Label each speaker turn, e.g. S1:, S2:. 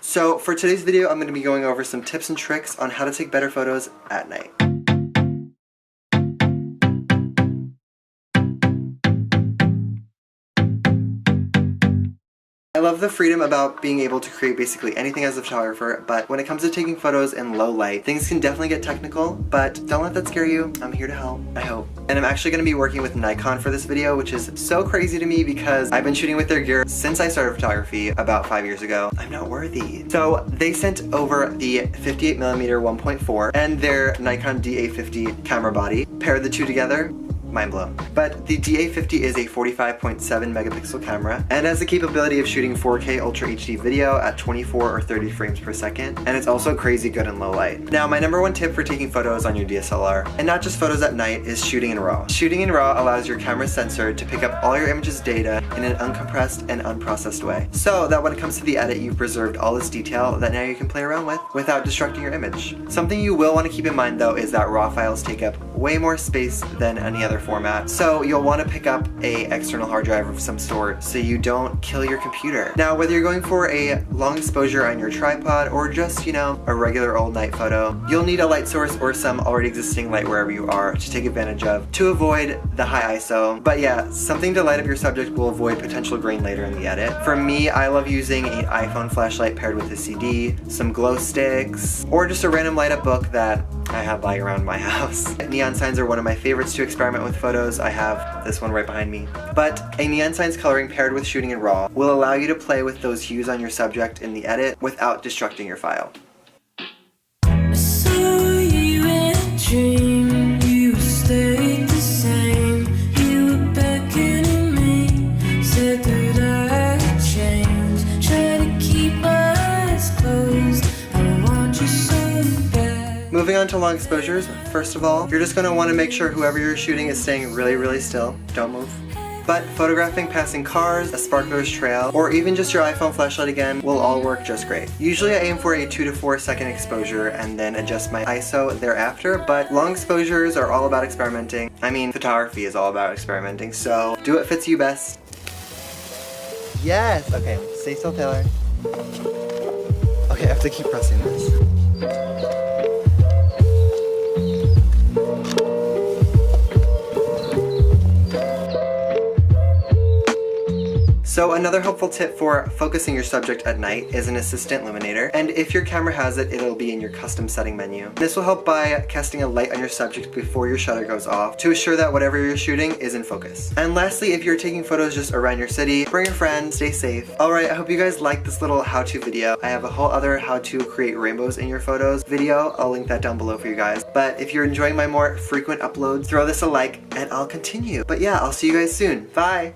S1: So for today's video, I'm going to be going over some tips and tricks on how to take better photos at night. I love the freedom about being able to create basically anything as a photographer, but when it comes to taking photos in low light, things can definitely get technical, but don't let that scare you. I'm here to help, I hope. And I'm actually going to be working with Nikon for this video, which is so crazy to me because I've been shooting with their gear since I started photography about 5 years ago. I'm not worthy. So they sent over the 58mm 1.4 and their Nikon DA50 camera body, paired the two together. Mind blown. But the DA50 is a 45.7 megapixel camera and has the capability of shooting 4K Ultra HD video at 24 or 30 frames per second, and it's also crazy good in low light. Now, my number one tip for taking photos on your DSLR, and not just photos at night, is shooting in RAW. Shooting in RAW allows your camera sensor to pick up all your image's data in an uncompressed and unprocessed way, so that when it comes to the edit, you've preserved all this detail that now you can play around with without destructing your image. Something you will want to keep in mind though is that RAW files take up way more space than any other format, so you'll want to pick up a external hard drive of some sort so you don't kill your computer. Now, whether you're going for a long exposure on your tripod or just, you know, a regular old night photo, you'll need a light source or some already existing light wherever you are to take advantage of to avoid the high ISO. But yeah, something to light up your subject will avoid potential grain later in the edit. For me, I love using an iPhone flashlight paired with a CD, some glow sticks, or just a random light up book that I have lying around my house. Neon signs are one of my favorites to experiment with photos. I have this one right behind me. But a neon signs coloring paired with shooting in RAW will allow you to play with those hues on your subject in the edit without destructing your file.
S2: I saw you in a dream, you stayed the same. You were beckoning me, said that I'd change. Try to keep my eyes closed, I want you so bad.
S1: Moving on to long exposures, first of all, you're just going to want to make sure whoever you're shooting is staying really still. Don't move. But photographing passing cars, a sparkler's trail, or even just your iPhone flashlight again will all work just great. Usually I aim for a 2 to 4 second exposure and then adjust my ISO thereafter, but long exposures are all about experimenting. I mean, photography is all about experimenting, so do what fits you best. Yes! Okay, stay still, Taylor. Okay, I have to keep pressing this. So another helpful tip for focusing your subject at night is an assistant illuminator, and if your camera has it, it'll be in your custom setting menu. This will help by casting a light on your subject before your shutter goes off to assure that whatever you're shooting is in focus. And lastly, if you're taking photos just around your city, bring a friend, stay safe. Alright, I hope you guys liked this little how-to video. I have a whole other how to create rainbows in your photos video. I'll link that down below for you guys. But if you're enjoying my more frequent uploads, throw this a like and I'll continue. But yeah, I'll see you guys soon. Bye!